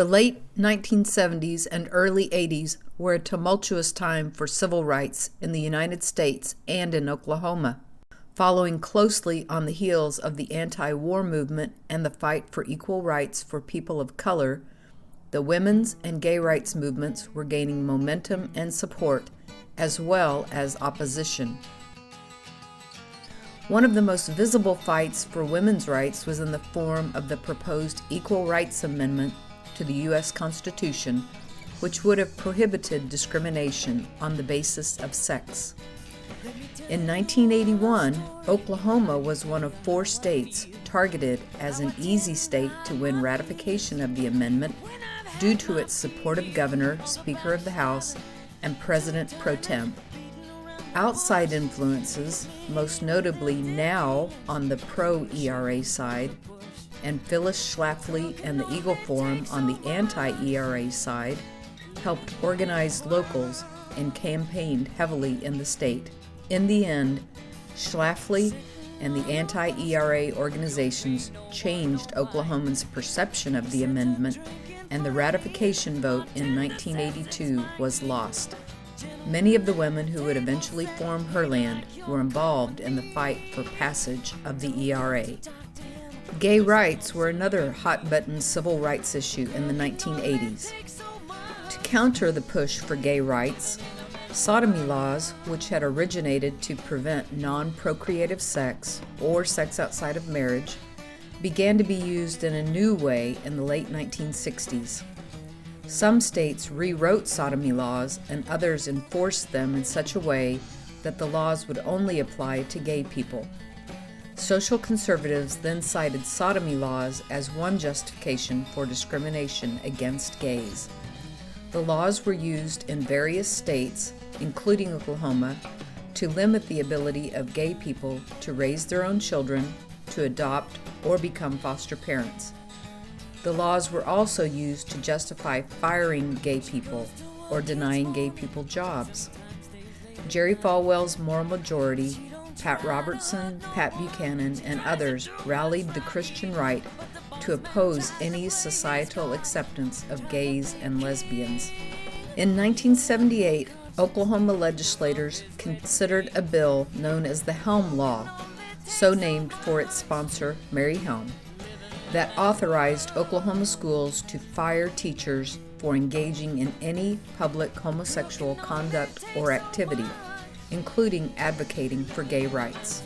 The late 1970s and early 80s were a tumultuous time for civil rights in the United States and in Oklahoma. Following closely on the heels of the anti-war movement and the fight for equal rights for people of color, the women's and gay rights movements were gaining momentum and support, as well as opposition. One of the most visible fights for women's rights was in the form of the proposed Equal Rights Amendment to the U.S. Constitution, which would have prohibited discrimination on the basis of sex. In 1981, Oklahoma was one of 4 states targeted as an easy state to win ratification of the amendment due to its supportive governor, Speaker of the House, and President pro tem. Outside influences, most notably now on the pro-ERA side, and Phyllis Schlafly and the Eagle Forum on the anti-ERA side, helped organize locals and campaigned heavily in the state. In the end, Schlafly and the anti-ERA organizations changed Oklahomans' perception of the amendment, and the ratification vote in 1982 was lost. Many of the women who would eventually form Herland were involved in the fight for passage of the ERA. Gay rights were another hot-button civil rights issue in the 1980s. To counter the push for gay rights, sodomy laws, which had originated to prevent non-procreative sex or sex outside of marriage, began to be used in a new way in the late 1960s. Some states rewrote sodomy laws and others enforced them in such a way that the laws would only apply to gay people. Social conservatives then cited sodomy laws as one justification for discrimination against gays. The laws were used in various states, including Oklahoma, to limit the ability of gay people to raise their own children, to adopt, or become foster parents. The laws were also used to justify firing gay people or denying gay people jobs. Jerry Falwell's moral majority, Pat Robertson, Pat Buchanan, and others rallied the Christian right to oppose any societal acceptance of gays and lesbians. In 1978, Oklahoma legislators considered a bill known as the Helm Law, so named for its sponsor, Mary Helm, that authorized Oklahoma schools to fire teachers for engaging in any public homosexual conduct or activity, including advocating for gay rights.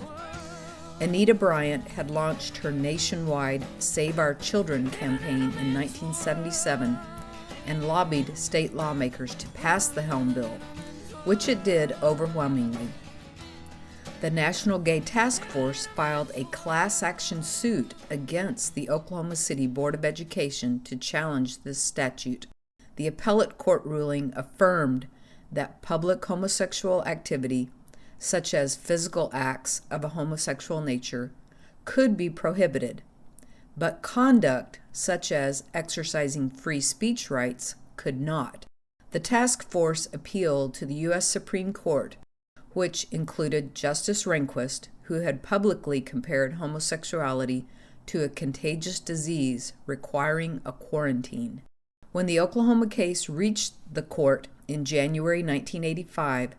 Anita Bryant had launched her nationwide Save Our Children campaign in 1977 and lobbied state lawmakers to pass the Helm Bill, which it did overwhelmingly. The National Gay Task Force filed a class action suit against the Oklahoma City Board of Education to challenge this statute. The appellate court ruling affirmed that public homosexual activity, such as physical acts of a homosexual nature, could be prohibited, but conduct, such as exercising free speech rights, could not. The task force appealed to the U.S. Supreme Court, which included Justice Rehnquist, who had publicly compared homosexuality to a contagious disease requiring a quarantine. When the Oklahoma case reached the court in January 1985,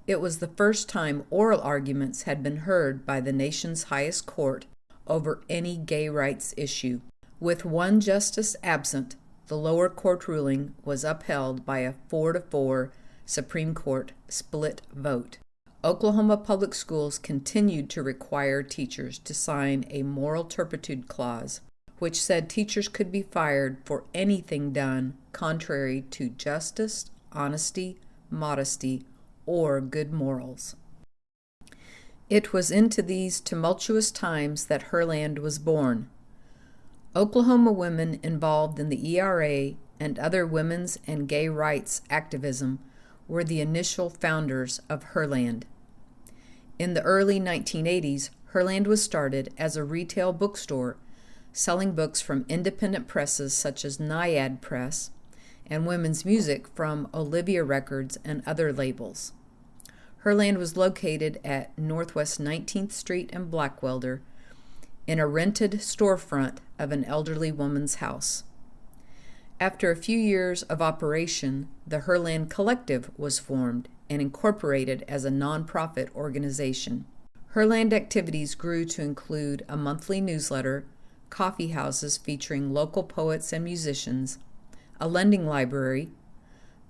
it was the first time oral arguments had been heard by the nation's highest court over any gay rights issue. With one justice absent, the lower court ruling was upheld by a 4-4 Supreme Court split vote. Oklahoma public schools continued to require teachers to sign a moral turpitude clause, which said teachers could be fired for anything done contrary to justice, honesty, modesty, or good morals. It was into these tumultuous times that Herland was born. Oklahoma women involved in the ERA and other women's and gay rights activism were the initial founders of Herland. In the early 1980s, Herland was started as a retail bookstore selling books from independent presses such as Naiad Press and women's music from Olivia Records and other labels. Herland was located at Northwest 19th Street and Blackwelder in a rented storefront of an elderly woman's house. After a few years of operation, the Herland Collective was formed and incorporated as a nonprofit organization. Herland activities grew to include a monthly newsletter, coffee houses featuring local poets and musicians, a lending library,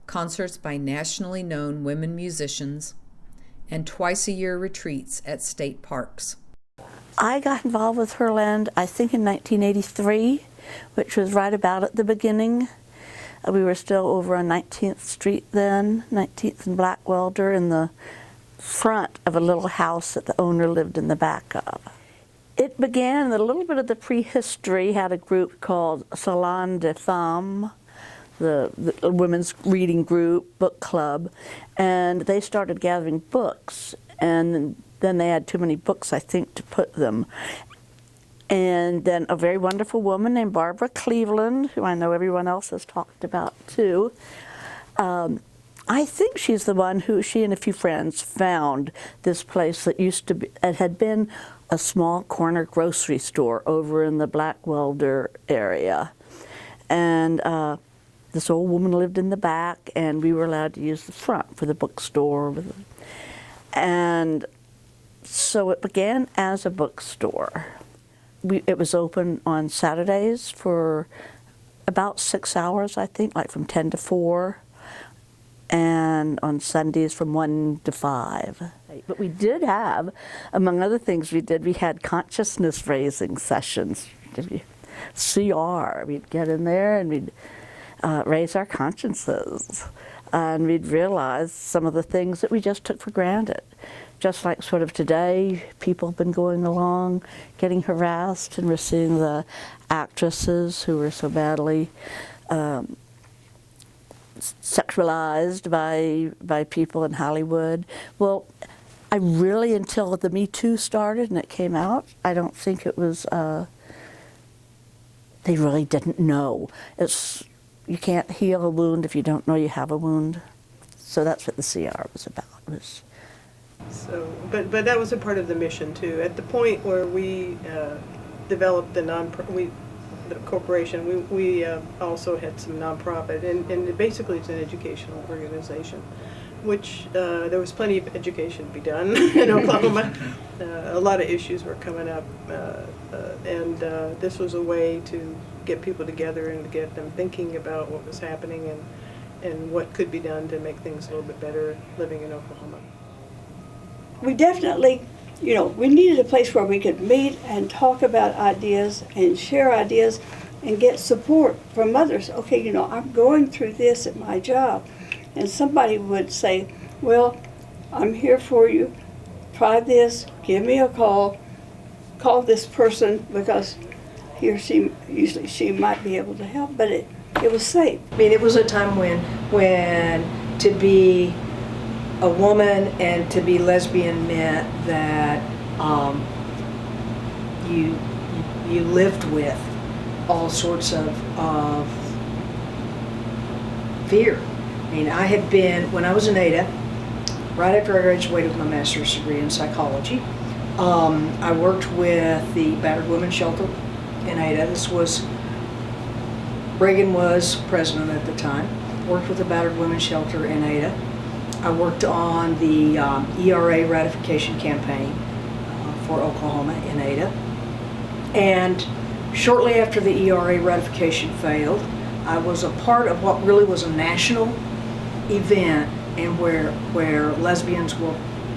concerts by nationally known women musicians, and twice-a-year retreats at state parks. I got involved with Herland, I think in 1983, which was right about at the beginning. We were still over on 19th Street then, 19th and Blackwelder, in the front of a little house that the owner lived in the back of. It began, a little bit of the prehistory, had a group called Salon des Femmes, the women's reading group, book club, and they started gathering books, and then they had too many books, I think, to put them. And then a very wonderful woman named Barbara Cleveland, who I know everyone else has talked about too. I think she's the one who, she and a few friends, found this place that used to be, it had been a small corner grocery store over in the Blackwelder area. And this old woman lived in the back, and we were allowed to use the front for the bookstore. And so it began as a bookstore. It was open on Saturdays for about 6 hours, I think, like from 10 to 4, and on Sundays from 1 to 5. But we did have, among other things we had consciousness-raising sessions, CR. We'd get in there and we'd raise our consciences, and we'd realize some of the things that we just took for granted. Just like sort of today, people have been going along, getting harassed, and we're seeing the actresses who were so badly sexualized by people in Hollywood. Well, I really, until the Me Too started and it came out, I don't think it was, they really didn't know. You can't heal a wound if you don't know you have a wound. So that's what the CR was about. So, but that was a part of the mission too. At the point where we developed the corporation, we also had some nonprofit, and basically it's an educational organization, which there was plenty of education to be done in Oklahoma. A lot of issues were coming up, and this was a way to get people together and to get them thinking about what was happening and what could be done to make things a little bit better living in Oklahoma. We definitely, we needed a place where we could meet and talk about ideas and share ideas and get support from others. Okay, I'm going through this at my job. And somebody would say, well, I'm here for you. Try this, give me a call this person, because he or she, usually she might be able to help, but it was safe. I mean, it was a time when to be a woman and to be lesbian meant that you lived with all sorts of fear. I mean, I had been, when I was in Ada, right after I graduated with my master's degree in psychology, I worked with the Battered Women's Shelter in Ada. Reagan was president at the time. Worked with the Battered Women's Shelter in Ada. I worked on the ERA ratification campaign for Oklahoma in Ada. And shortly after the ERA ratification failed, I was a part of what really was a national event, and where lesbians were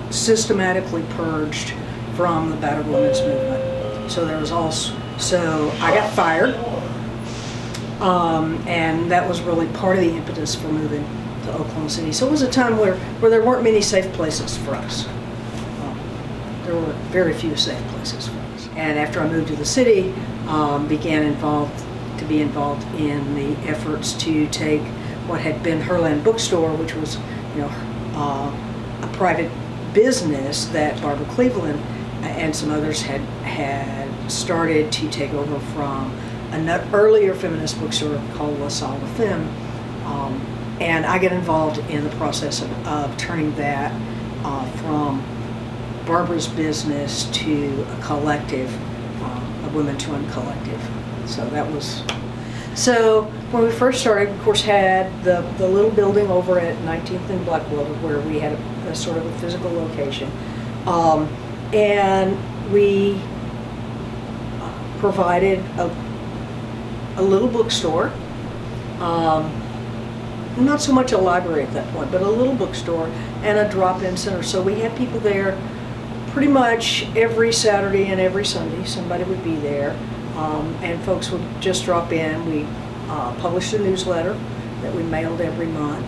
systematically purged from the battered women's movement. So I got fired, and that was really part of the impetus for moving to Oklahoma City. So it was a time where there weren't many safe places for us. There were very few safe places for us. And after I moved to the city, began to be involved in the efforts to take what had been Herland Bookstore, which was, a private business that Barbara Cleveland and some others had started to take over from an earlier feminist bookstore called La Salle de Femme. And I get involved in the process of turning that from Barbara's business to a collective, a Women to One collective. So that was So when we first started, of course, had the little building over at 19th and Blackwell where we had a sort of a physical location. And we provided a little bookstore. Not so much a library at that point, but a little bookstore and a drop-in center. So we had people there pretty much every Saturday and every Sunday. Somebody would be there, and folks would just drop in. We published a newsletter that we mailed every month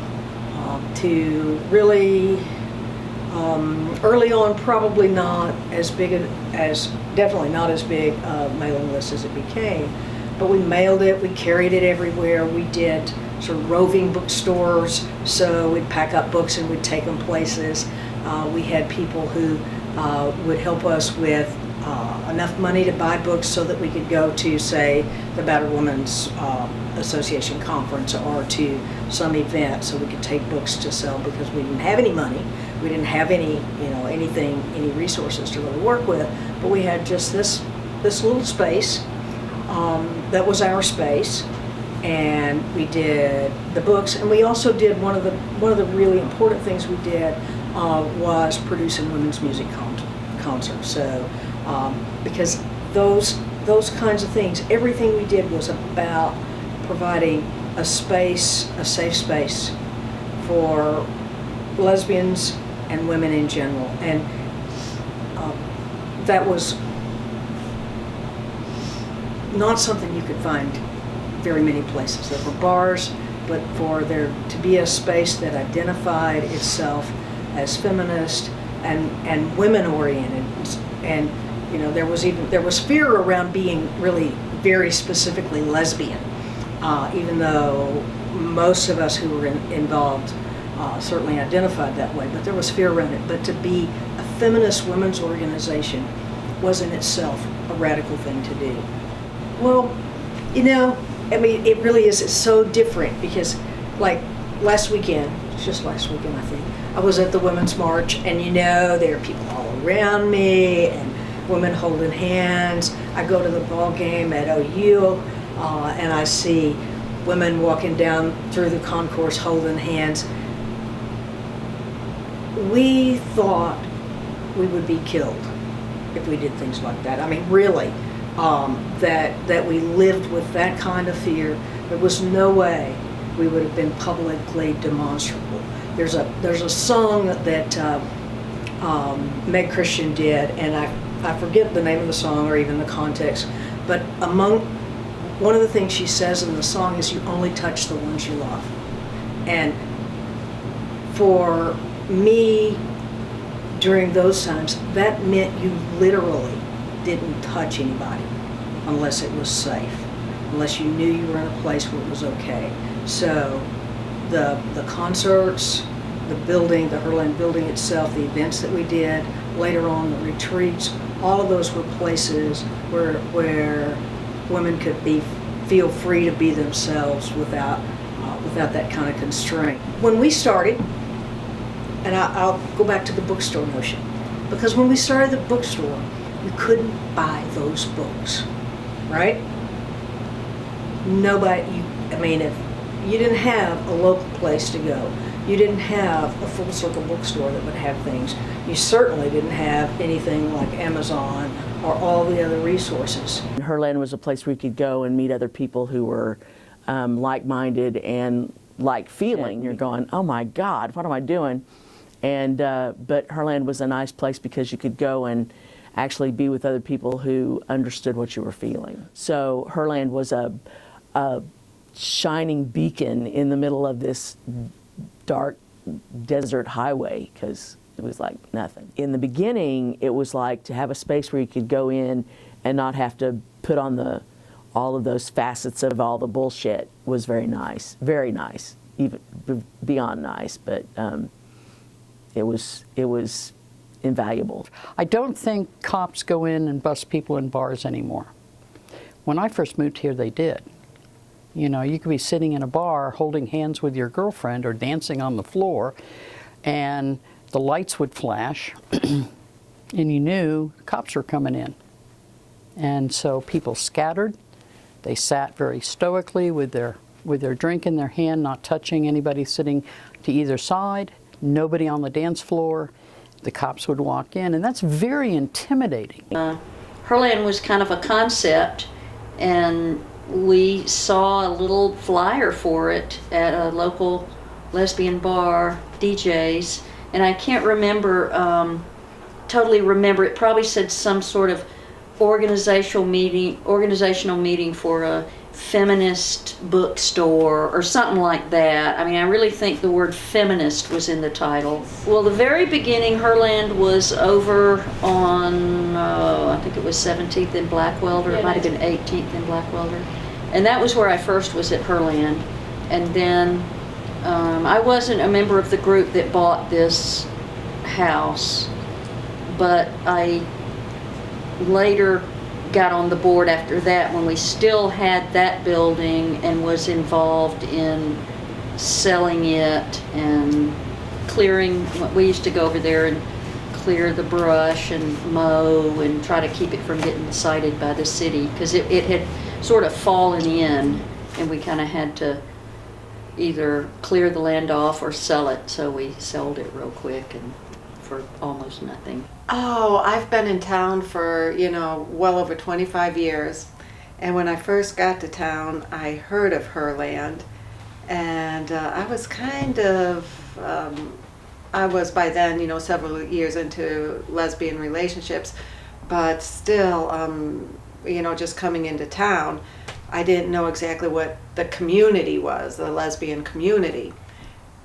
to really, early on, probably not as big definitely not as big a mailing list as it became, but we mailed it, we carried it everywhere. We did sort of roving bookstores, so we'd pack up books and we'd take them places. We had people who would help us with enough money to buy books so that we could go to, say, the Battered Women's Association conference or to some event, so we could take books to sell because we didn't have any money. We didn't have any, any resources to really work with, but we had just this little space that was our space. And we did the books, and we also did one of the really important things we did was producing women's music concerts. So because those kinds of things, everything we did was about providing a space, a safe space for lesbians and women in general, and that was not something you could find very many places. There were bars, but for there to be a space that identified itself as feminist and women-oriented, and there was fear around being really very specifically lesbian, even though most of us who were involved certainly identified that way, but there was fear around it. But to be a feminist women's organization was in itself a radical thing to do. Well, it really is. It's so different because, like last weekend, just last weekend I think, I was at the Women's March, and there are people all around me and women holding hands. I go to the ball game at OU and I see women walking down through the concourse holding hands. We thought we would be killed if we did things like that. I mean, really. That we lived with that kind of fear. There was no way we would have been publicly demonstrable. There's a song that Meg Christian did, and I forget the name of the song or even the context, but one of the things she says in the song is, "You only touch the ones you love." And for me, during those times, that meant you literally didn't touch anybody unless it was safe, unless you knew you were in a place where it was okay. So the concerts, the building, the Herland building itself, the events that we did, later on the retreats, all of those were places where women could feel free to be themselves without that kind of constraint. When we started, and I'll go back to the bookstore notion, because when we started the bookstore, you couldn't buy those books, right? If you didn't have a local place to go, you didn't have a full circle bookstore that would have things. You certainly didn't have anything like Amazon or all the other resources. Herland was a place where you could go and meet other people who were like-minded and like-feeling. You're going, oh my God, what am I doing? And but Herland was a nice place because you could go and actually be with other people who understood what you were feeling. So Herland was a shining beacon in the middle of this dark desert highway, because it was like nothing. In the beginning, it was like to have a space where you could go in and not have to put on all of those facets of all the bullshit was very nice, even beyond nice, but it was invaluable. I don't think cops go in and bust people in bars anymore. When I first moved here, they did. You could be sitting in a bar holding hands with your girlfriend or dancing on the floor, and the lights would flash, and you knew cops were coming in. And so people scattered. They sat very stoically with their drink in their hand, not touching anybody sitting to either side, nobody on the dance floor. The cops would walk in, and that's very intimidating. Herland was kind of a concept, and we saw a little flyer for it at a local lesbian bar, DJ's, and I can't remember, totally remember, it probably said some sort of organizational meeting for a feminist bookstore or something like that. I mean, I really think the word feminist was in the title. Well, the very beginning, Herland was over on, I think it was 17th and Blackwelder. It might have been 18th and Blackwelder. And that was where I first was at Herland. And then I wasn't a member of the group that bought this house, but I later got on the board after that when we still had that building and was involved in selling it and clearing. We used to go over there and clear the brush and mow and try to keep it from getting cited by the city, because it had sort of fallen in and we kind of had to either clear the land off or sell it, so we sold it real quick and for almost nothing. Oh, I've been in town for, well over 25 years. And when I first got to town, I heard of Herland. And I was I was by then, several years into lesbian relationships. But still, just coming into town, I didn't know exactly what the community was, the lesbian community.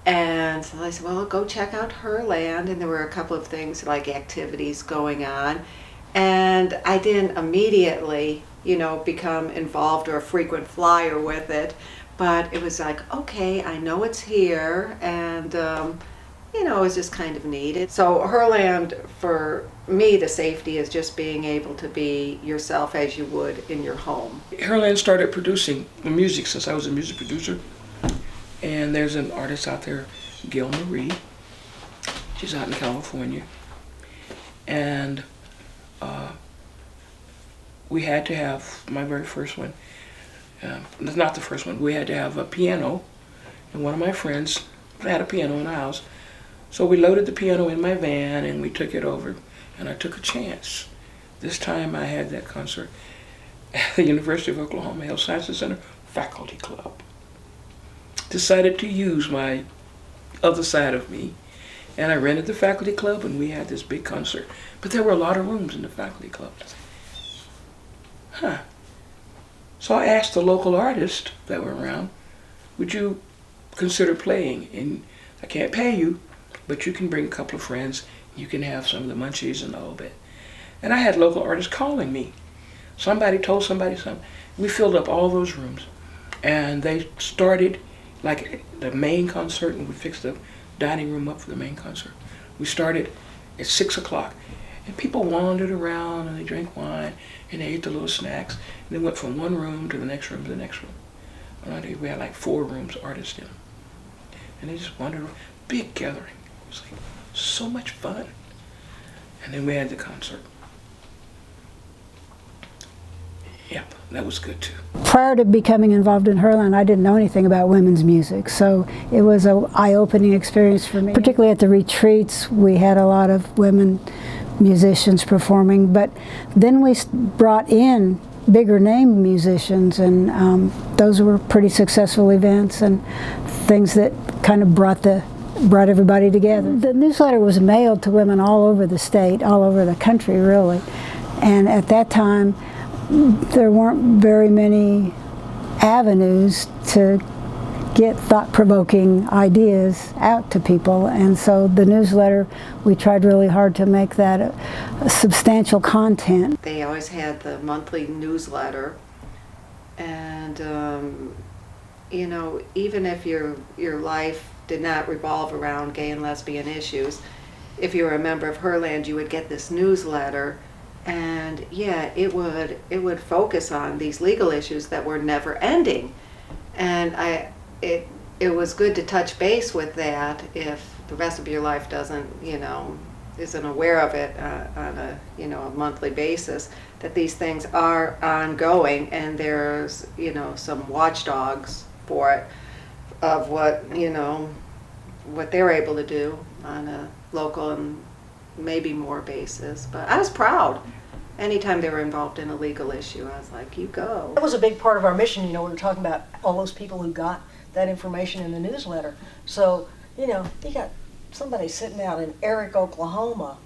And so I said, well, go check out Herland. And there were a couple of things like activities going on. And I didn't immediately, become involved or a frequent flyer with it. But it was like, okay, I know it's here. And, it was just kind of neat. So Herland, for me, the safety is just being able to be yourself as you would in your home. Herland started producing the music since I was a music producer. And there's an artist out there, Gail Marie. She's out in California. And we had to have, my very first one, not the first one, we had to have a piano. And one of my friends had a piano in the house. So we loaded the piano in my van and we took it over. And I took a chance. This time I had that concert at the University of Oklahoma Health Sciences Center Faculty Club. Decided to use my other side of me, and I rented the faculty club and we had this big concert. But there were a lot of rooms in the faculty club. So I asked the local artists that were around, would you consider playing? And I can't pay you, but you can bring a couple of friends, you can have some of the munchies and all that. And I had local artists calling me. Somebody told somebody something. We filled up all those rooms, and they started like the main concert, and we fixed the dining room up for the main concert. We started at 6 o'clock, and people wandered around and they drank wine and they ate the little snacks, and they went from one room to the next room to the next room. And we had like 4 rooms, artists in them. And they just wandered around. Big gathering. It was like so much fun. And then we had the concert. Yep, that was good too. Prior to becoming involved in Herland, I didn't know anything about women's music, so it was an eye-opening experience for me. Particularly at the retreats, we had a lot of women musicians performing, but then we brought in bigger name musicians, and those were pretty successful events and things that kind of brought everybody together. The newsletter was mailed to women all over the state, all over the country really, and at that time there weren't very many avenues to get thought-provoking ideas out to people, and so the newsletter, we tried really hard to make that a substantial content. They always had the monthly newsletter, and even if your life did not revolve around gay and lesbian issues, if you were a member of Herland, you would get this newsletter. And yeah, it would focus on these legal issues that were never ending, and it was good to touch base with that if the rest of your life doesn't isn't aware of it on a a monthly basis, that these things are ongoing, and there's some watchdogs for it of what what they're able to do on a local and maybe more basis. But I was proud. Anytime they were involved in a legal issue, I was like, you go. That was a big part of our mission. We were talking about all those people who got that information in the newsletter. So, you got somebody sitting out in Eric, Oklahoma,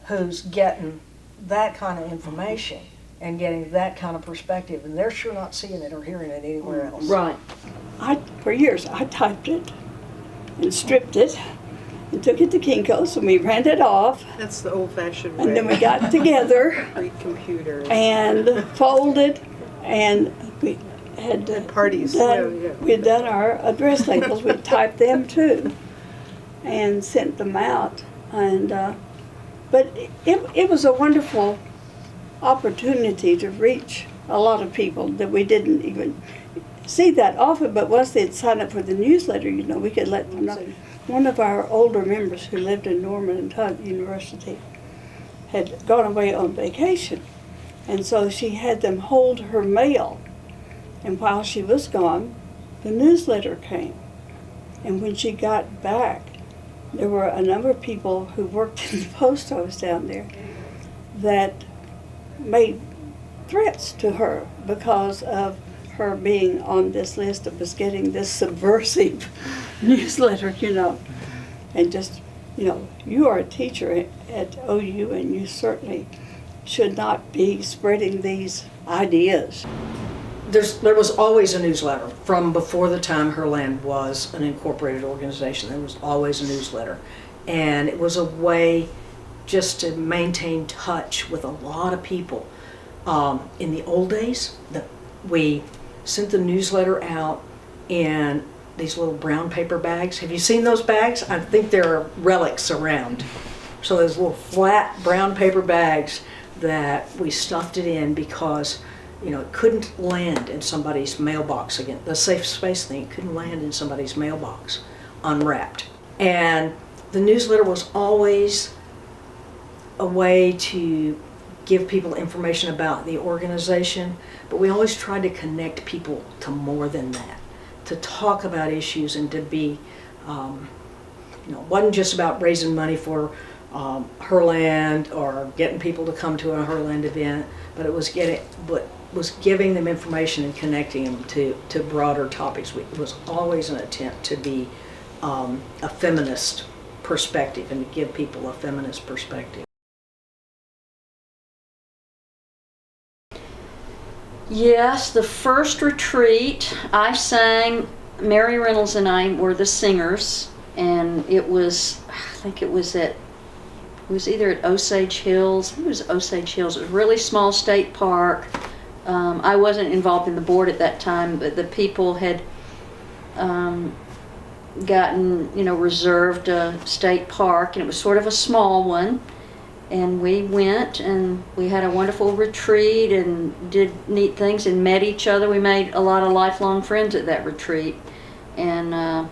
who's getting that kind of information and getting that kind of perspective, and they're sure not seeing it or hearing it anywhere else. Right. For years, I typed it and stripped it and took it to Kinko's, and we ran it off. That's the old-fashioned way. And then we got together Pre-computer. and folded, and we had parties. We had done our address labels. We typed them too, and sent them out. And but it was a wonderful opportunity to reach a lot of people that we didn't even see that often. But once they'd signed up for the newsletter, we could let them know. One of our older members who lived in Norman and Tug University had gone away on vacation, and so she had them hold her mail. And while she was gone, the newsletter came. And when she got back, there were a number of people who worked in the post office down there that made threats to her because of her being on this list of us getting this subversive newsletter, and just, you are a teacher at OU, and you certainly should not be spreading these ideas. There was always a newsletter from before the time Herland was an incorporated organization. There was always a newsletter, and it was a way just to maintain touch with a lot of people. In the old days, we sent the newsletter out in these little brown paper bags. Have you seen those bags? I think there are relics around. So those little flat brown paper bags that we stuffed it in because it couldn't land in somebody's mailbox again. The safe space thing couldn't land in somebody's mailbox unwrapped. And the newsletter was always a way to give people information about the organization, but we always tried to connect people to more than that, to talk about issues and to be, wasn't just about raising money for Herland or getting people to come to a Herland event, but it was giving them information and connecting them to broader topics. It was always an attempt to be a feminist perspective and to give people a feminist perspective. Yes, the first retreat I sang, Mary Reynolds and I were the singers, and it was either at Osage Hills. It was Osage Hills. It was a really small state park. I wasn't involved in the board at that time, but the people had gotten, reserved a state park, and it was sort of a small one. And we went, and we had a wonderful retreat and did neat things and met each other. We made a lot of lifelong friends at that retreat. And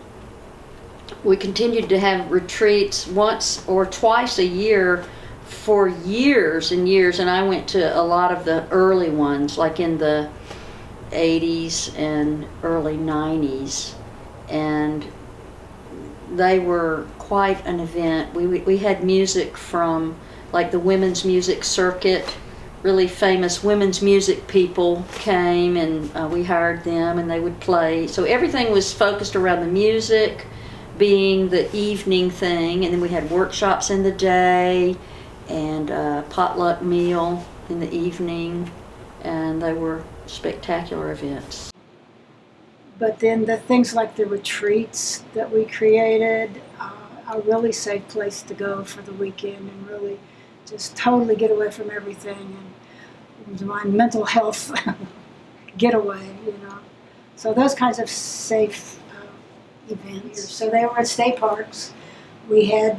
we continued to have retreats once or twice a year for years and years. And I went to a lot of the early ones, like in the 80s and early 90s. And they were quite an event. We had music from like the women's music circuit. Really famous women's music people came, and we hired them, and they would play. So everything was focused around the music being the evening thing, and then we had workshops in the day and a potluck meal in the evening, and they were spectacular events. But then the things like the retreats that we created, a really safe place to go for the weekend and really just totally get away from everything, and it was my mental health getaway, So those kinds of safe events. So they were at state parks. We had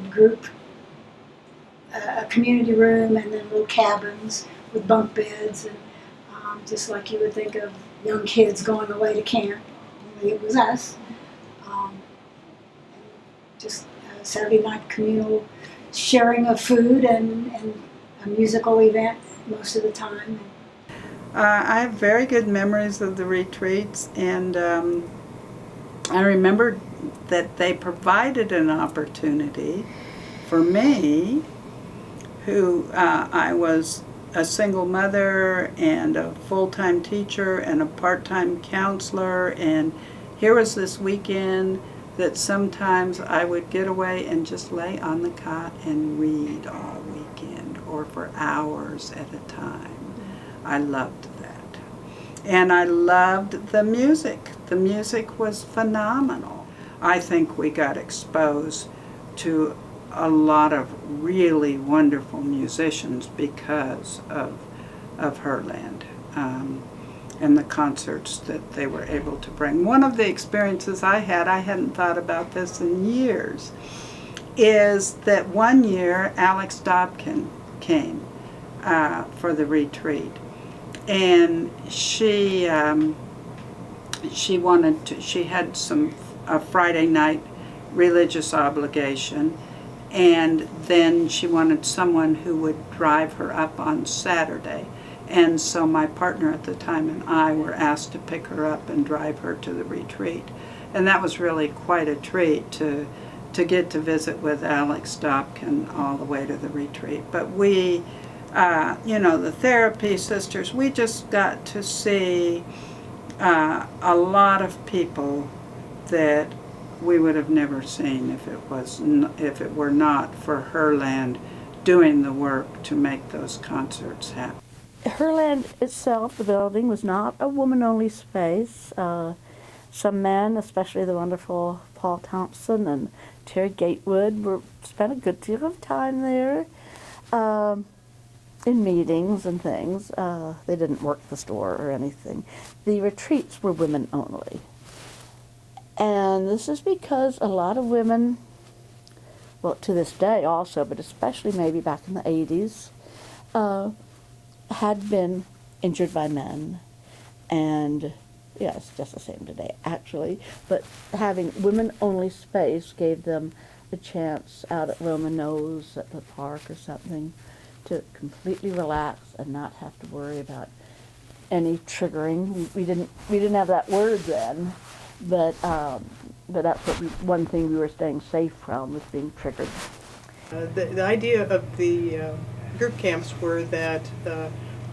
a community room, and then little cabins with bunk beds, and just like you would think of young kids going away to camp. Only it was us. Just Saturday night communal sharing of food and a musical event most of the time. I have very good memories of the retreats, and I remember that they provided an opportunity for me, who I was a single mother and a full-time teacher and a part-time counselor, and here was this weekend that sometimes I would get away and just lay on the cot and read all weekend or for hours at a time. I loved that. And I loved the music. The music was phenomenal. I think we got exposed to a lot of really wonderful musicians because of Herland and the concerts that they were able to bring. One of the experiences I hadn't thought about this in years, is that one year Alex Dobkin came for the retreat, and she had a Friday night religious obligation, and then she wanted someone who would drive her up on Saturday. And so my partner at the time and I were asked to pick her up and drive her to the retreat. And that was really quite a treat to get to visit with Alex Dobkin all the way to the retreat. But we, the therapy sisters, we just got to see a lot of people that we would have never seen if it were not for Herland doing the work to make those concerts happen. Herland itself, the building, was not a woman-only space. Some men, especially the wonderful Paul Thompson and Terry Gatewood, spent a good deal of time there in meetings and things. They didn't work the store or anything. The retreats were women only. And this is because a lot of women, well, to this day also, but especially maybe back in the 80s, had been injured by men. And yeah, it's just the same today, actually. But having women-only space gave them a chance out at Romano's at the park or something to completely relax and not have to worry about any triggering. We didn't have that word then, but that's one thing we were staying safe from, was being triggered. The idea of the group camps were that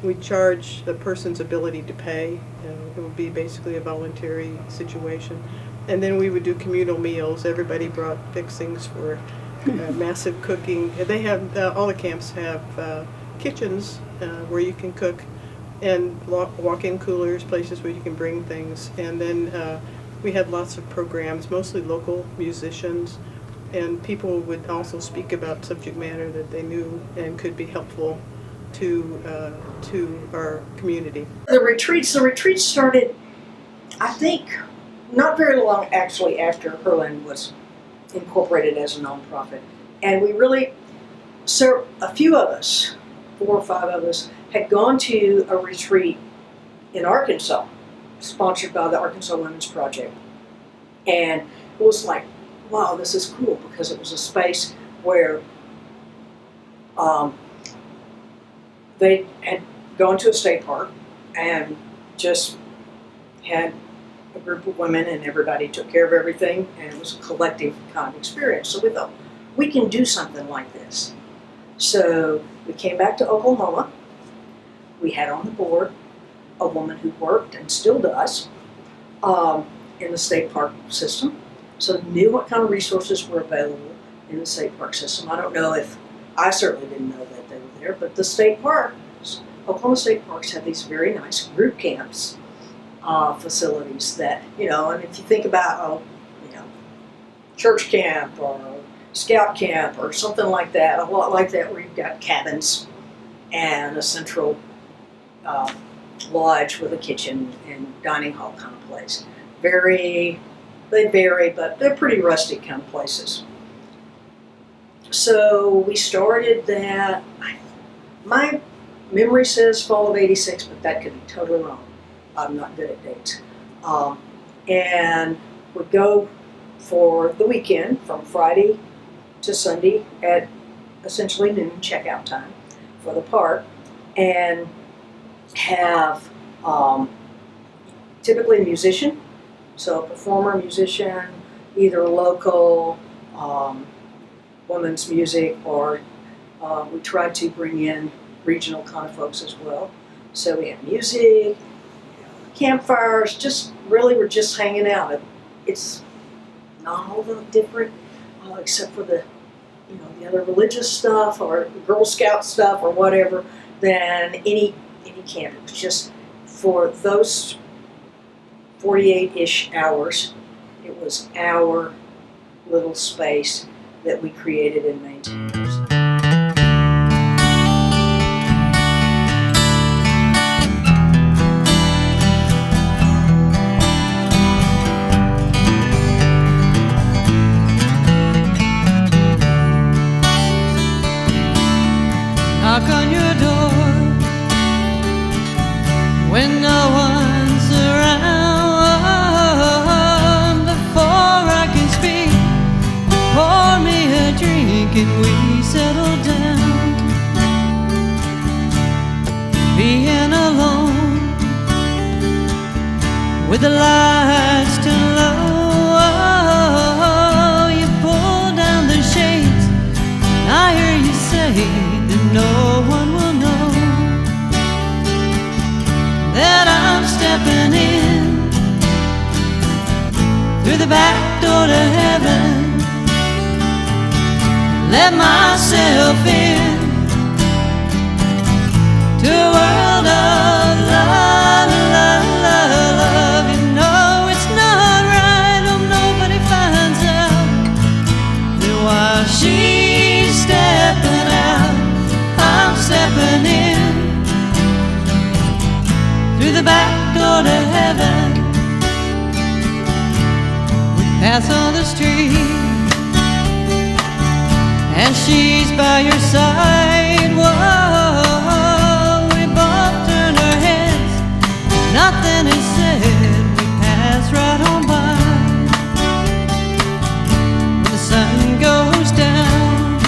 we charge the person's ability to pay. It would be basically a voluntary situation. And then we would do communal meals. Everybody brought fixings for massive cooking. They have, all the camps have kitchens where you can cook, and walk-in coolers, places where you can bring things. And then we had lots of programs, mostly local musicians, and people would also speak about subject matter that they knew and could be helpful to our community. The retreats started, I think, not very long actually after Herland was incorporated as a nonprofit. And we really, so a few of us, 4 or 5 of us, had gone to a retreat in Arkansas, sponsored by the Arkansas Women's Project. And it was like, wow, this is cool, because it was a space where they had gone to a state park and just had a group of women, and everybody took care of everything, and it was a collective kind of experience. So we thought, we can do something like this. So we came back to Oklahoma. We had on the board a woman who worked, and still does, in the state park system. So knew what kind of resources were available in the state park system. I don't know if, I certainly didn't know that they were there, but the state parks, Oklahoma State Parks, have these very nice group camps facilities that, and if you think about, church camp or scout camp or something like that, a lot like that, where you've got cabins and a central lodge with a kitchen and dining hall kind of place. They vary, but they're pretty rustic kind of places. So we started that, my memory says fall of '86, but that could be totally wrong. I'm not good at dates. And we'd go for the weekend from Friday to Sunday at essentially noon checkout time for the park, and have typically a musician, so a performer, musician, either local women's music, or we try to bring in regional kind of folks as well. So we have music, campfires, just really we're just hanging out. It's not all that different, except for the the other religious stuff or Girl Scout stuff or whatever, than any camp. It was just for those 48-ish hours, it was our little space that we created and maintained. Knock on your door when no one's around. Before I can speak, pour me a drink and we settle down. Being alone with the lights too low, you pull down the shades and I hear you say no one will know that I'm stepping in through the back door to heaven. Let myself in to a world of love, love, love, love. You know it's not right, hope nobody finds out that while she's stepping out, I'm stepping in through the back door to heaven. We pass on the street and she's by your side. Whoa, we both turn our heads, nothing is said, we pass right on by. When the sun goes down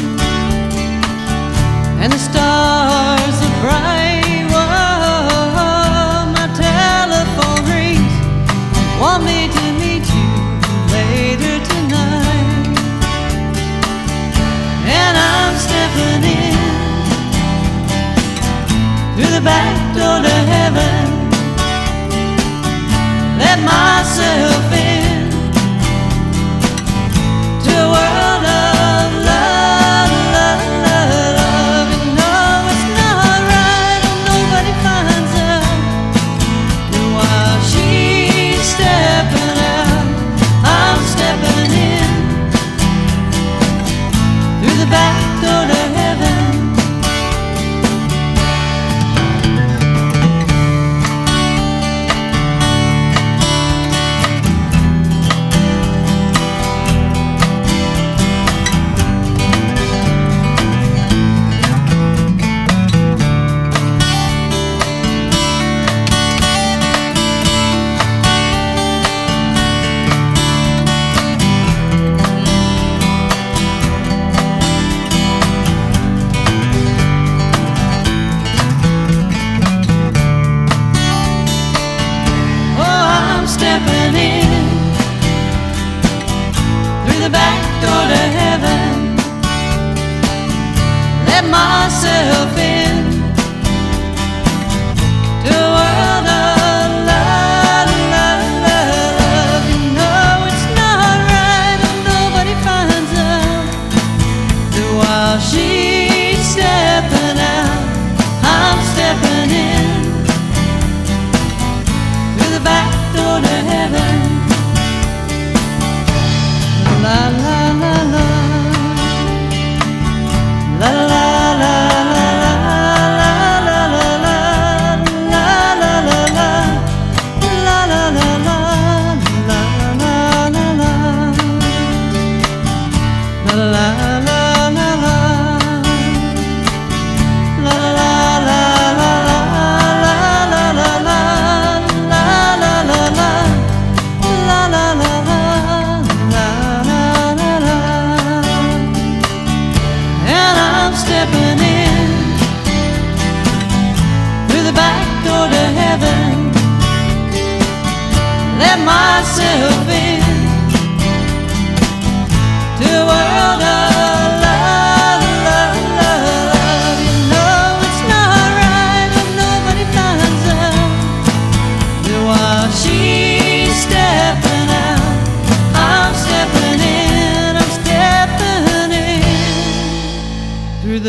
and the stars are bright, whoa, my telephone rings, want me to meet you later tonight. And I'm stepping in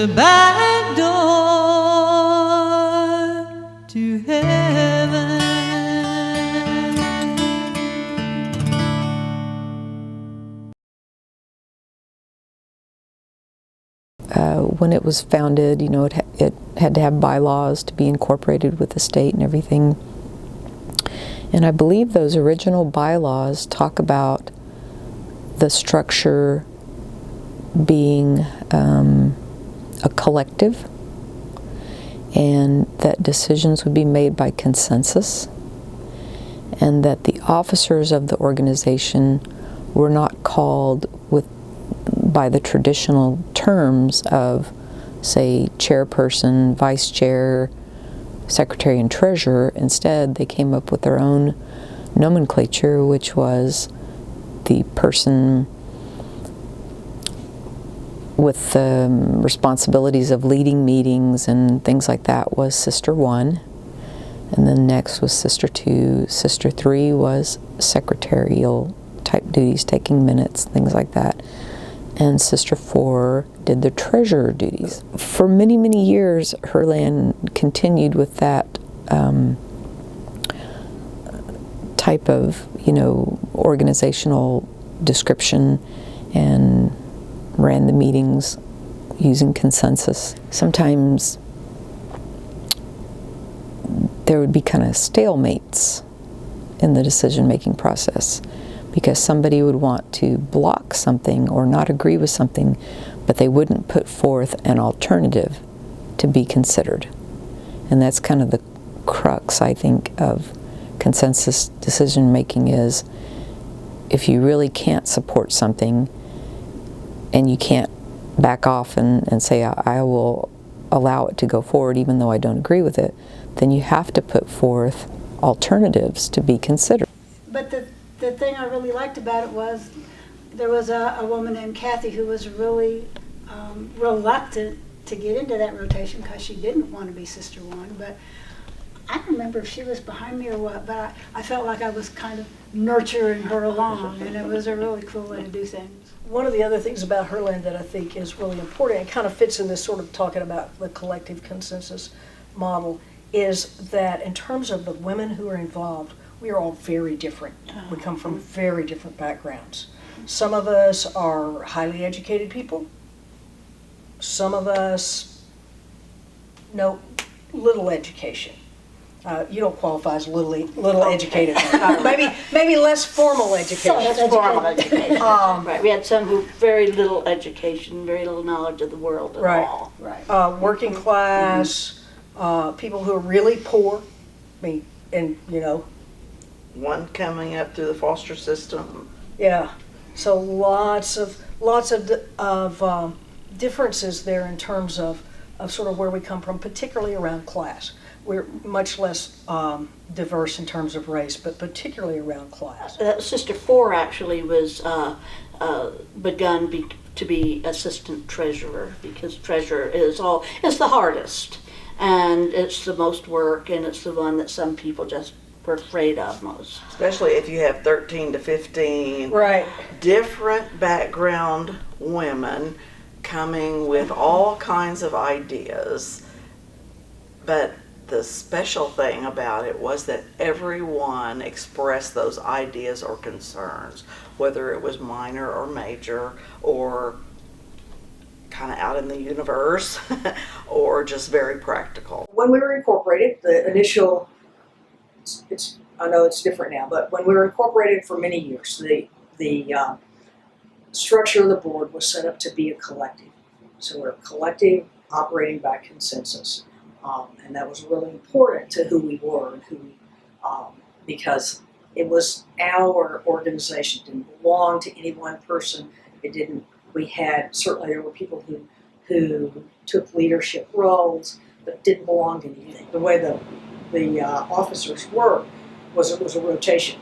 the back door to heaven. When it was founded, you know, it had to have bylaws to be incorporated with the state and everything. And I believe those original bylaws talk about the structure being a collective, and that decisions would be made by consensus, and that the officers of the organization were not called by the traditional terms of, say, chairperson, vice chair, secretary, and treasurer. Instead, they came up with their own nomenclature, which was the person with the responsibilities of leading meetings and things like that was Sister 1, and then next was Sister 2. Sister 3 was secretarial type duties, taking minutes, things like that. And Sister 4 did the treasurer duties. For many, many years, Herland continued with that type of, you know, organizational description and ran the meetings using consensus. Sometimes there would be kind of stalemates in the decision-making process, because somebody would want to block something or not agree with something, but they wouldn't put forth an alternative to be considered. And that's kind of the crux, I think, of consensus decision-making, is if you really can't support something and you can't back off and say, I will allow it to go forward even though I don't agree with it, then you have to put forth alternatives to be considered. But the thing I really liked about it was there was a woman named Kathy who was really reluctant to get into that rotation because she didn't want to be Sister 1. But I don't remember if she was behind me or what, but I felt like I was kind of nurturing her along, and it was a really cool way to do things. One of the other things about Herland that I think is really important, and kind of fits in this sort of talking about the collective consensus model, is that in terms of the women who are involved, we are all very different. We come from very different backgrounds. Some of us are highly educated people. Some of us know little education. You don't qualify as little educated. Maybe less formal education. Less formal education. Right. We had some who very little education, very little knowledge of the world at all. Right. Working class, people who are really poor. I mean, and you know. One coming up through the foster system. Yeah. So lots of differences there in terms of sort of where we come from, particularly around class. We're much less diverse in terms of race, but particularly around class. Sister 4 actually was begun to be assistant treasurer, because treasurer is the hardest, and it's the most work, and it's the one that some people just were afraid of most. Especially if you have 13 to 15 different background women coming with all kinds of ideas. But the special thing about it was that everyone expressed those ideas or concerns, whether it was minor or major or kind of out in the universe or just very practical. When we were incorporated, the initial, I know it's different now, but when we were incorporated for many years, the structure of the board was set up to be a collective. So we're a collective operating by consensus. And that was really important to who we were and who because it was our organization. It didn't belong to any one person. Certainly there were people who took leadership roles, but didn't belong to anything. The way the officers worked was it was a rotation.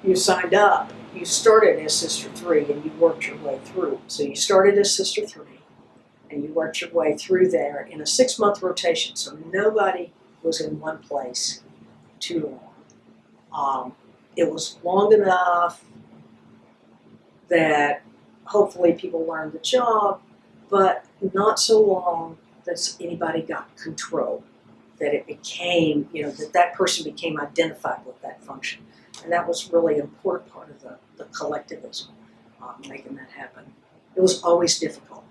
You signed up, you started as Sister 3 and you worked your way through. So you started as Sister 3 and you worked your way through there in a 6-month rotation. So nobody was in one place too long. It was long enough that hopefully people learned the job, but not so long that anybody got control, that it became, that person became identified with that function. And that was really an important part of the collectivism, making that happen. It was always difficult.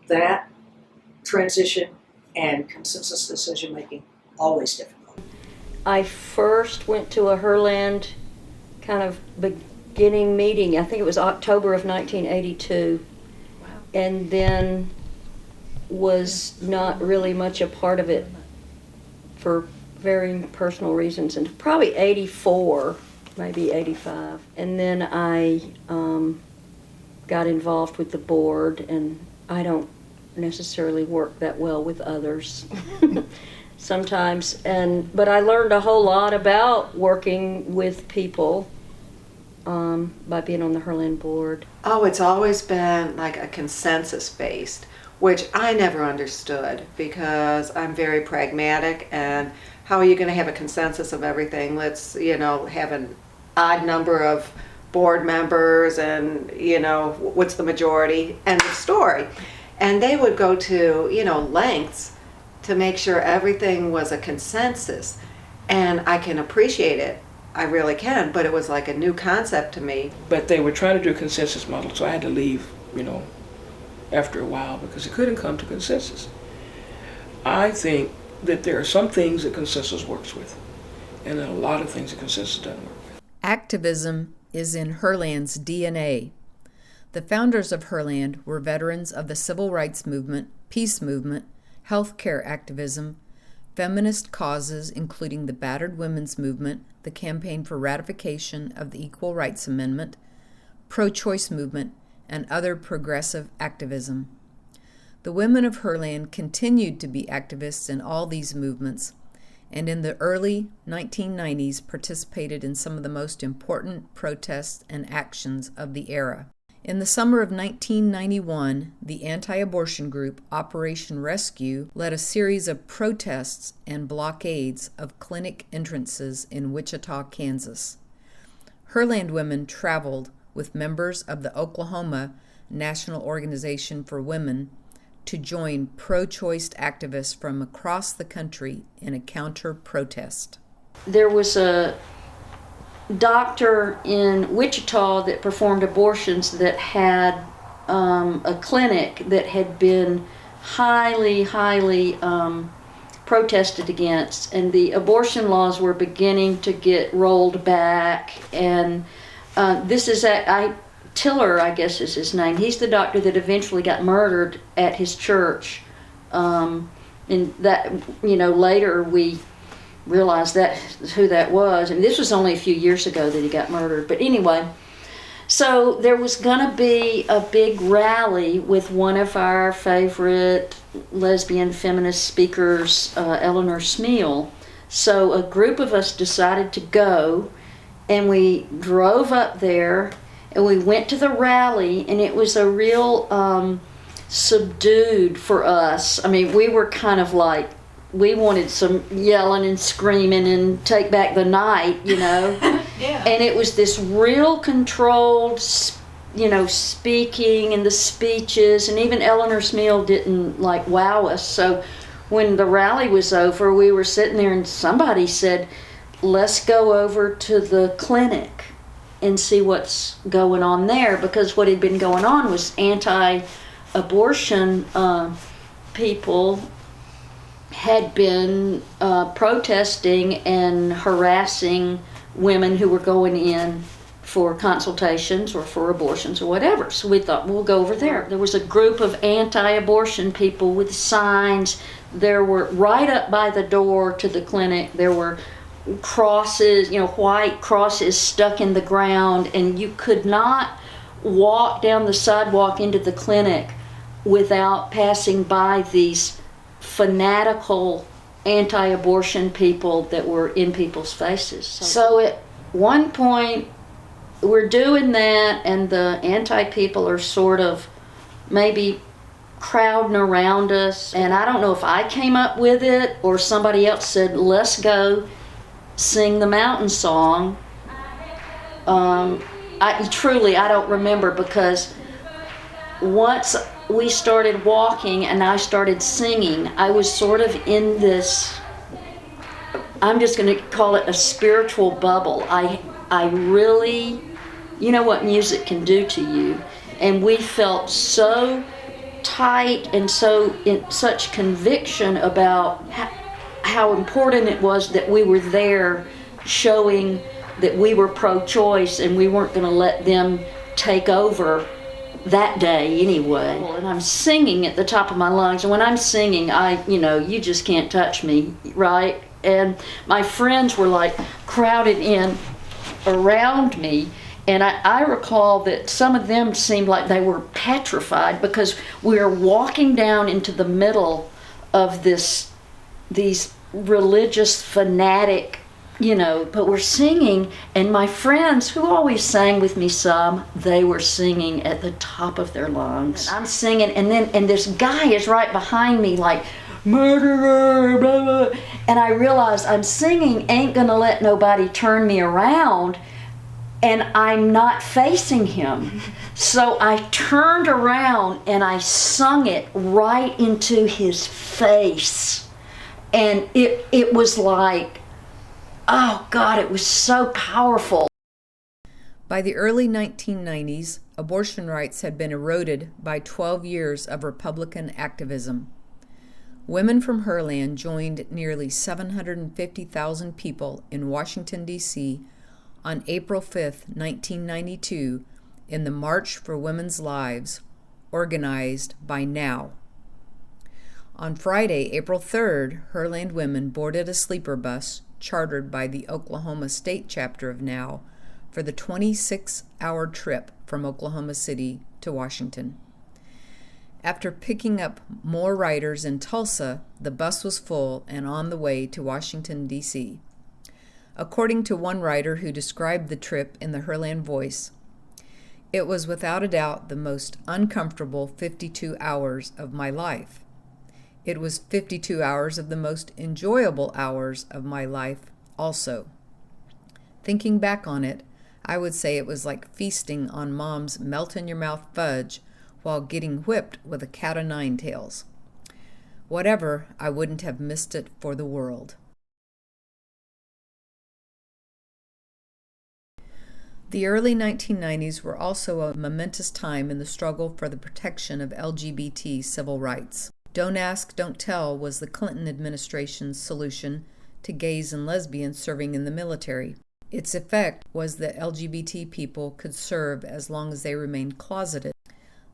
That transition and consensus decision making, always difficult. I first went to a Herland kind of beginning meeting, I think it was October of 1982, wow. And then was not really much a part of it for very personal reasons, and probably 84, maybe 85. And then I got involved with the board, and I don't necessarily work that well with others sometimes, but I learned a whole lot about working with people by being on the Herland board. Oh, it's always been like a consensus based, which I never understood because I'm very pragmatic, and how are you going to have a consensus of everything? Let's, have an odd number of board members and, what's the majority, end of story. And they would go to, lengths to make sure everything was a consensus. And I can appreciate it. I really can, but it was like a new concept to me. But they were trying to do a consensus model, so I had to leave, after a while because it couldn't come to consensus. I think that there are some things that consensus works with, and then a lot of things that consensus doesn't work with. Activism is in Herland's DNA. The founders of Herland were veterans of the civil rights movement, peace movement, healthcare activism, feminist causes including the battered women's movement, the campaign for ratification of the Equal Rights Amendment, pro-choice movement, and other progressive activism. The women of Herland continued to be activists in all these movements, and in the early 1990s participated in some of the most important protests and actions of the era. In the summer of 1991, the anti-abortion group Operation Rescue led a series of protests and blockades of clinic entrances in Wichita, Kansas. Herland women traveled with members of the Oklahoma National Organization for Women to join pro-choice activists from across the country in a counter-protest. There was a doctor in Wichita that performed abortions that had a clinic that had been highly protested against, and the abortion laws were beginning to get rolled back. And this is Tiller, I guess is his name. He's the doctor that eventually got murdered at his church. And that, later we realized that who that was. And this was only a few years ago that he got murdered. But anyway, so there was going to be a big rally with one of our favorite lesbian feminist speakers, Eleanor Smeal. So a group of us decided to go, and we drove up there, and we went to the rally, and it was a real subdued for us. I mean, we were kind of like, we wanted some yelling and screaming and take back the night, Yeah. And it was this real controlled, speaking and the speeches, and even Eleanor Smeal didn't wow us. So when the rally was over, we were sitting there and somebody said, let's go over to the clinic and see what's going on there, because what had been going on was anti-abortion people had been protesting and harassing women who were going in for consultations or for abortions or whatever. So we thought, we'll go over there. There was a group of anti-abortion people with signs. There were, right up by the door to the clinic, there were crosses, white crosses stuck in the ground, and you could not walk down the sidewalk into the clinic without passing by these fanatical anti-abortion people that were in people's faces. So at one point we're doing that, and the anti-people are sort of maybe crowding around us, and I don't know if I came up with it or somebody else said, let's go sing the mountain song. I don't remember, because once we started walking and I started singing, I was sort of in this, I'm just going to call it a spiritual bubble. I really, you know what music can do to you. And we felt so tight and so in such conviction about how important it was that we were there showing that we were pro-choice and we weren't going to let them take over that day anyway. And I'm singing at the top of my lungs, and when I'm singing, you just can't touch me, right? And my friends were like crowded in around me, and I recall that some of them seemed like they were petrified because we were walking down into the middle of these religious fanatic, but we're singing, and my friends who always sang with me they were singing at the top of their lungs. And I'm singing, and this guy is right behind me like, murderer, blah, blah. And I realized I'm singing ain't gonna let nobody turn me around, and I'm not facing him. So I turned around and I sung it right into his face. And it was like, oh God, it was so powerful. By the early 1990s, abortion rights had been eroded by 12 years of Republican activism. Women from Herland joined nearly 750,000 people in Washington, D.C. on April 5, 1992, in the March for Women's Lives, organized by NOW. On Friday, April 3rd, Herland women boarded a sleeper bus chartered by the Oklahoma State chapter of NOW for the 26-hour trip from Oklahoma City to Washington. After picking up more riders in Tulsa, the bus was full and on the way to Washington, D.C. According to one rider who described the trip in the Herland Voice, it was without a doubt the most uncomfortable 52 hours of my life. It was 52 hours of the most enjoyable hours of my life also. Thinking back on it, I would say it was like feasting on Mom's melt-in-your-mouth fudge while getting whipped with a cat o' nine tails. Whatever, I wouldn't have missed it for the world. The early 1990s were also a momentous time in the struggle for the protection of LGBT civil rights. Don't ask, don't tell was the Clinton administration's solution to gays and lesbians serving in the military. Its effect was that LGBT people could serve as long as they remained closeted.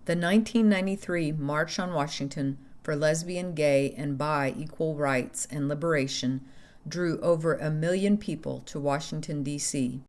The 1993 March on Washington for lesbian, gay, and bi equal rights and liberation drew over 1 million people to Washington, D.C.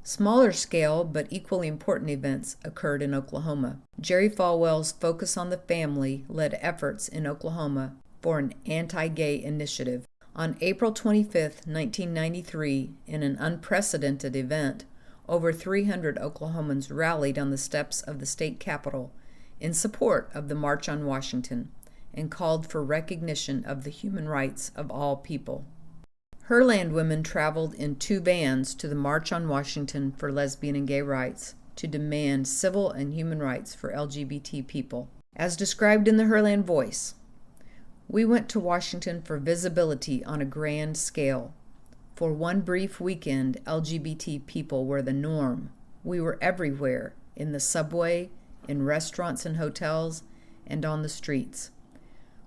Smaller scale but equally important events occurred in Oklahoma. Jerry Falwell's Focus on the Family led efforts in Oklahoma for an anti-gay initiative. On April 25, 1993, in an unprecedented event, over 300 Oklahomans rallied on the steps of the state capitol in support of the March on Washington and called for recognition of the human rights of all people. Herland women traveled in 2 vans to the March on Washington for lesbian and gay rights to demand civil and human rights for LGBT people. As described in the Herland Voice, we went to Washington for visibility on a grand scale. For one brief weekend, LGBT people were the norm. We were everywhere, in the subway, in restaurants and hotels, and on the streets.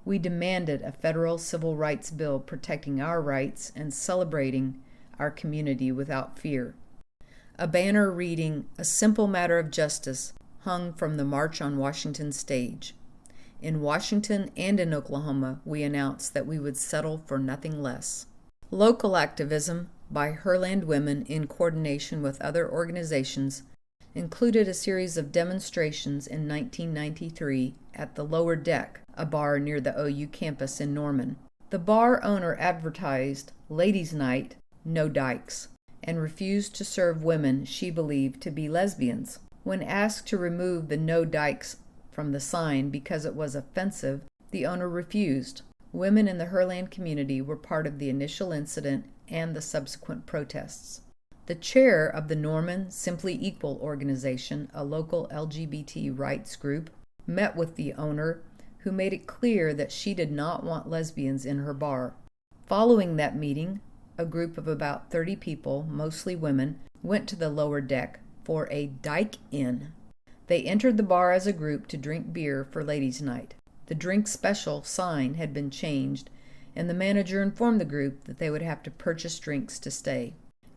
We demanded a federal civil rights bill protecting our rights and celebrating our community without fear. A banner reading, "A Simple Matter of Justice," hung from the March on Washington stage. In Washington and in Oklahoma, we announced that we would settle for nothing less. Local activism by Herland women in coordination with other organizations included a series of demonstrations in 1993 at the Lower Deck, a bar near the OU campus in Norman. The bar owner advertised Ladies' Night, No Dykes, and refused to serve women she believed to be lesbians. When asked to remove the No Dykes from the sign because it was offensive, the owner refused. Women in the Herland community were part of the initial incident and the subsequent protests. The chair of the Norman Simply Equal organization, a local LGBT rights group, met with the owner, who made it clear that she did not want lesbians in her bar. Following that meeting, a group of about 30 people, mostly women, went to the lower deck for a dike-in. They entered the bar as a group to drink beer for ladies' night. The drink special sign had been changed, and the manager informed the group that they would have to purchase drinks to stay.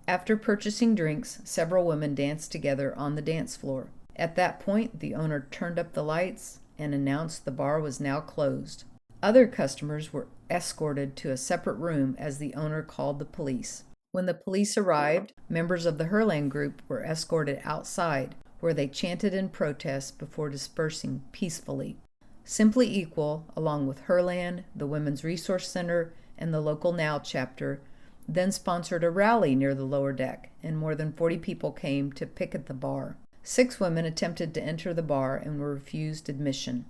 After purchasing drinks, several women danced together on the dance floor. At that point, the owner turned up the lights and announced the bar was now closed. Other customers were escorted to a separate room as the owner called the police. When the police arrived, members of the Herland group were escorted outside, where they chanted in protest before dispersing peacefully. Simply Equal, along with Herland, the Women's Resource Center, and the local NOW chapter, then sponsored a rally near the lower deck, and more than 40 people came to picket the bar. 6 women attempted to enter the bar and were refused admission.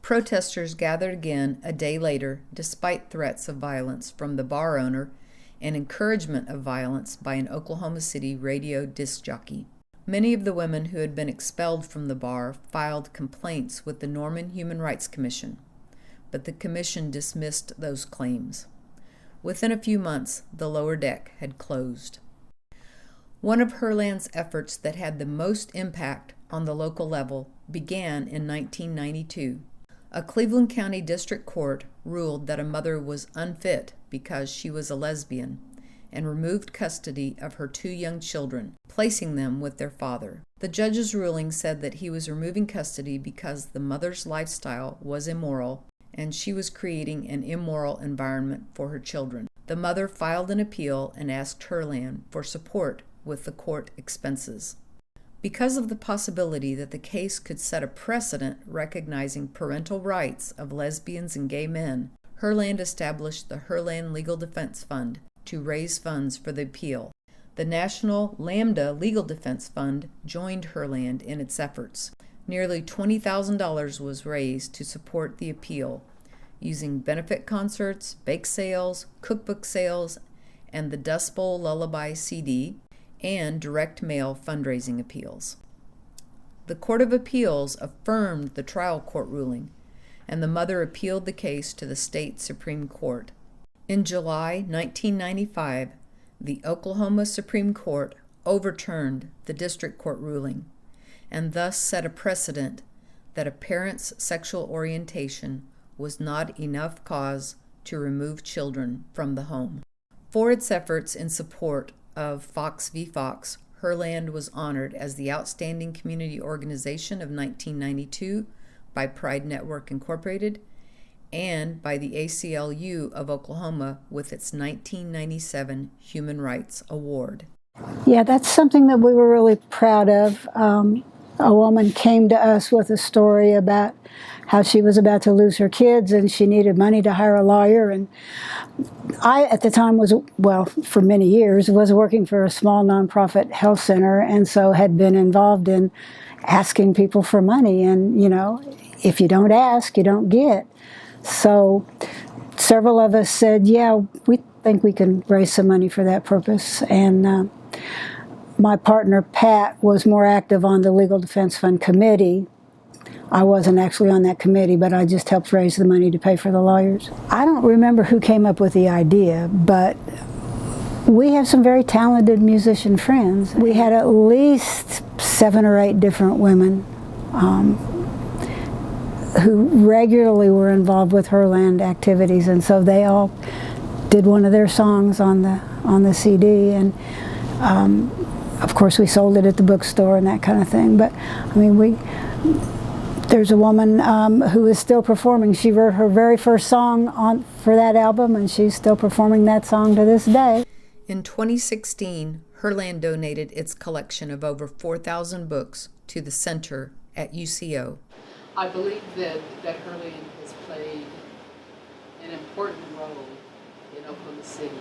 Protesters gathered again a day later, despite threats of violence from the bar owner and encouragement of violence by an Oklahoma City radio disc jockey. Many of the women who had been expelled from the bar filed complaints with the Norman Human Rights Commission, but the commission dismissed those claims. Within a few months, the lower deck had closed. One of Herland's efforts that had the most impact on the local level began in 1992. A Cleveland County District Court ruled that a mother was unfit because she was a lesbian and removed custody of her 2 young children, placing them with their father. The judge's ruling said that he was removing custody because the mother's lifestyle was immoral and she was creating an immoral environment for her children. The mother filed an appeal and asked Herland for support with the court expenses. Because of the possibility that the case could set a precedent recognizing parental rights of lesbians and gay men, Herland established the Herland Legal Defense Fund to raise funds for the appeal. The National Lambda Legal Defense Fund joined Herland in its efforts. Nearly $20,000 was raised to support the appeal, using benefit concerts, bake sales, cookbook sales, and the Dust Bowl Lullaby CD, and direct mail fundraising appeals. The Court of Appeals affirmed the trial court ruling, and the mother appealed the case to the state Supreme Court. In July 1995, the Oklahoma Supreme Court overturned the district court ruling, and thus set a precedent that a parent's sexual orientation was not enough cause to remove children from the home. For its efforts in support of Fox v. Fox, Herland was honored as the Outstanding Community Organization of 1992 by Pride Network Incorporated and by the ACLU of Oklahoma with its 1997 Human Rights Award. Yeah, that's something that we were really proud of. A woman came to us with a story about how she was about to lose her kids and she needed money to hire a lawyer. And I, at the time, for many years, was working for a small nonprofit health center, and so had been involved in asking people for money. And, if you don't ask, you don't get. So several of us said, yeah, we think we can raise some money for that purpose. And my partner, Pat, was more active on the Legal Defense Fund committee. I wasn't actually on that committee, but I just helped raise the money to pay for the lawyers. I don't remember who came up with the idea, but we have some very talented musician friends. We had at least 7 or 8 different women who regularly were involved with Herland activities, and so they all did one of their songs on the CD, and of course we sold it at the bookstore and that kind of thing. But I mean, there's a woman who is still performing. She wrote her very first song for that album, and she's still performing that song to this day. In 2016, Herland donated its collection of over 4,000 books to the center at UCO. I believe that Herland has played an important role in Oklahoma City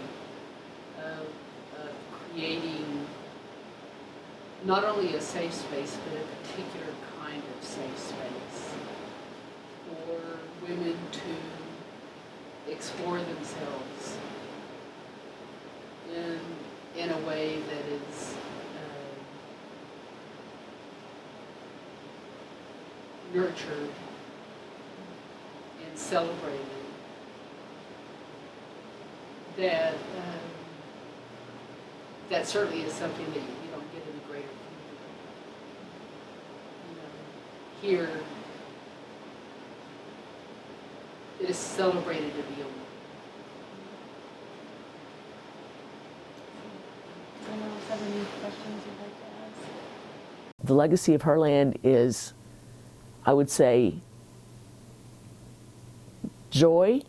of creating not only a safe space, but a particular kind of safe space for women to explore themselves in a way that is nurtured celebrated, that that certainly is something that you don't get in the greater community. Here, it is celebrated to be a woman. Anyone else have any questions you'd like to ask? The legacy of Herland is, I would say, joy,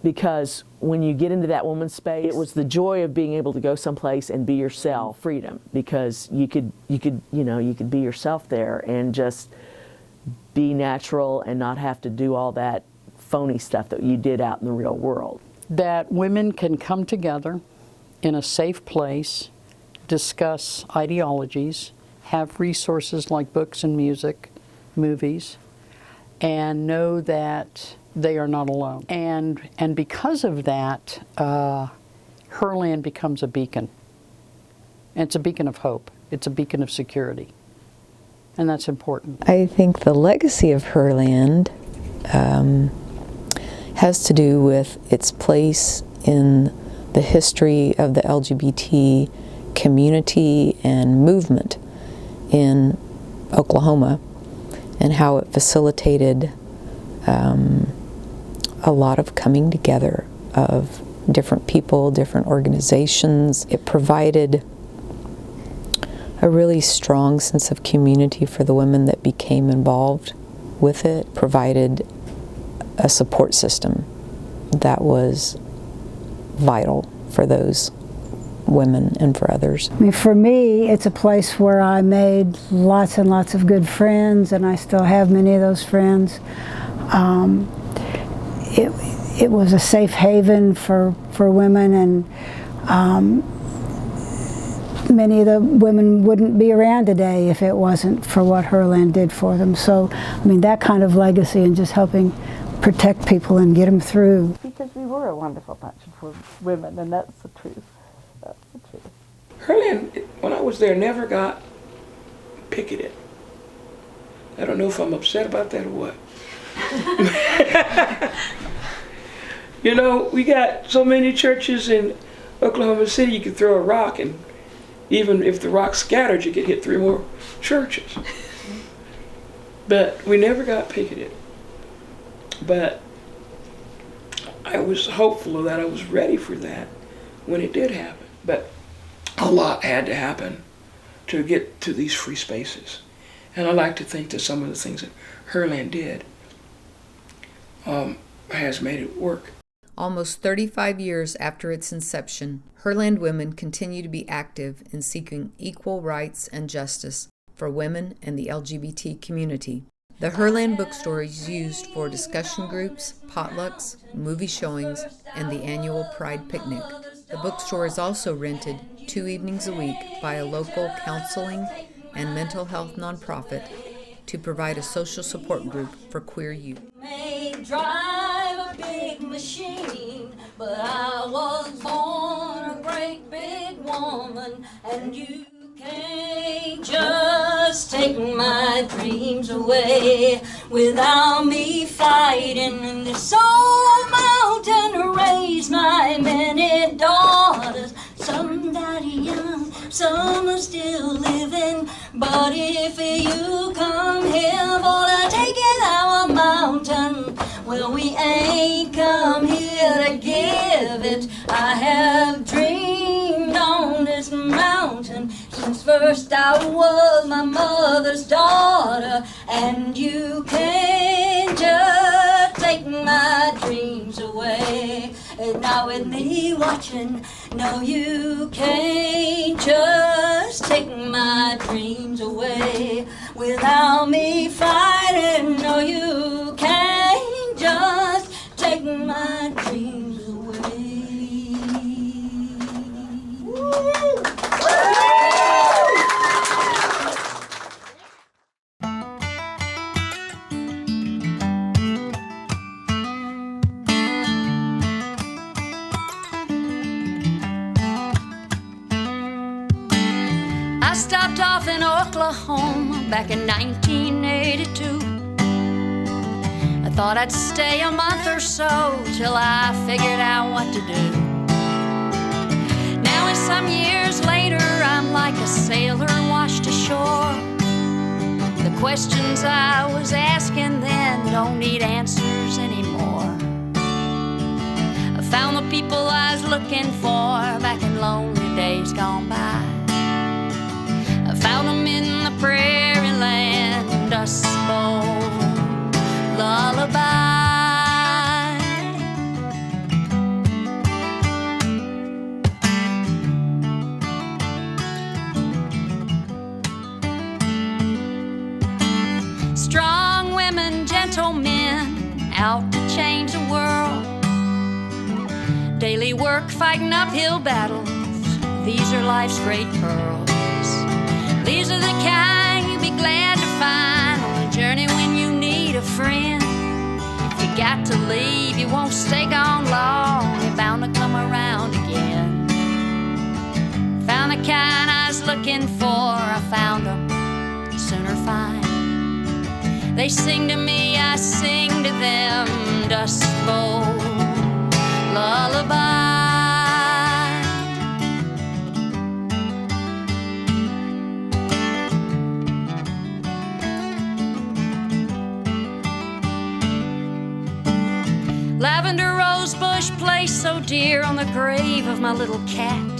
because when you get into that woman's space, it was the joy of being able to go someplace and be yourself. Freedom, because you could be yourself there and just be natural and not have to do all that phony stuff that you did out in the real world. That women can come together in a safe place, discuss ideologies, have resources like books and music, movies, and know that they are not alone. And because of that, Herland becomes a beacon. And it's a beacon of hope. It's a beacon of security. And that's important. I think the legacy of Herland has to do with its place in the history of the LGBT community and movement in Oklahoma, and how it facilitated a lot of coming together of different people, different organizations. It provided a really strong sense of community for the women that became involved with it, provided a support system that was vital for those women and for others. I mean, for me, it's a place where I made lots and lots of good friends, and I still have many of those friends. It was a safe haven for women, and many of the women wouldn't be around today if it wasn't for what Herland did for them. So, I mean, that kind of legacy and just helping protect people and get them through. Because we were a wonderful bunch of women, and that's the truth. That's the truth. Herland, when I was there, never got picketed. I don't know if I'm upset about that or what. You know, we got so many churches in Oklahoma City, you could throw a rock, and even if the rock scattered, you could hit 3 more churches. But we never got picketed. But I was hopeful that I was ready for that when it did happen. But a lot had to happen to get to these free spaces. And I like to think that some of the things that Herland did has made it work. Almost 35 years after its inception, Herland women continue to be active in seeking equal rights and justice for women and the LGBT community. The Herland bookstore is used for discussion groups, potlucks, movie showings, and the annual Pride Picnic. The bookstore is also rented 2 evenings a week by a local counseling and mental health nonprofit to provide a social support group for queer youth. May drive a big machine, but I was born a great big woman, and you can't just take my dreams away without me fighting in this old mountain to raise my many daughters. Some died young, some are still living, but if you come here for to take it our mountain, well, we ain't come here to give it. I have dreamed on this mountain since first I was my mother's daughter, and you can't just take my dreams away. And now with me watching, no, you can't just take my dreams away without me fighting. No, you can't just take my dreams away. Woo! I stopped off in Oklahoma back in 1982. I thought I'd stay a month or so till I figured out what to do. Now, some years later, I'm like a sailor washed ashore. The questions I was asking then don't need answers anymore. I found the people I was looking for back in lonely days gone by. I found them in the prairie land, Dust Bowl lullaby. Strong women, gentle men, out to change the world. Daily work, fighting uphill battles. These are life's great pearls. These are the kind you'd be glad to find on the journey when you need a friend. If you got to leave, you won't stay gone long. You're bound to come around again. Found the kind I was looking for. I found them, soon or fine. They sing to me, I sing to them. Dust Bowl lullaby. Lavender rose bush placed so dear on the grave of my little cat.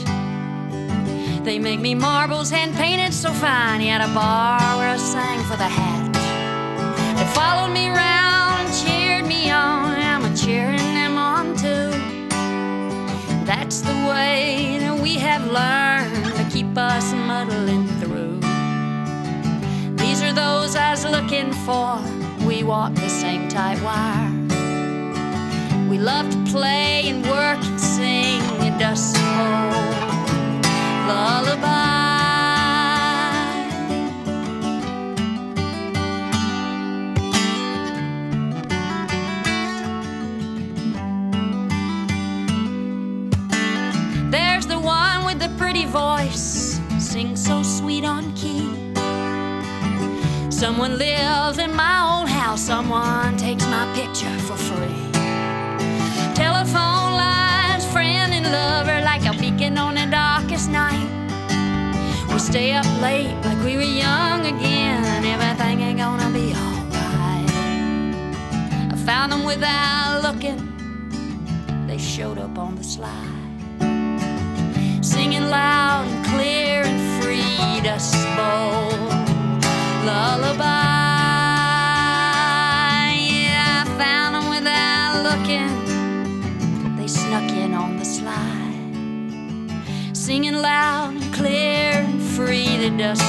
They make me marbles hand painted so fine. He had a bar where I sang for the hat. They followed me round and cheered me on. I'm cheering them on too. That's the way that we have learned to keep us muddling through. These are those I was looking for. We walk the same tight wire. We love to play and work and sing a Dust Bowl lullaby. There's the one with the pretty voice, sings so sweet on key. Someone lives in my old house, someone takes my picture for free. Telephone lines, friend and lover, like a beacon on the darkest night. We stay up late like we were young again. Everything ain't gonna be alright. I found them without looking. They showed up on the slide, singing loud and clear and free. Dust Bowl lullaby. Yeah, I found them without looking. Snuck in on the slide, singing loud and clear and free. The Dust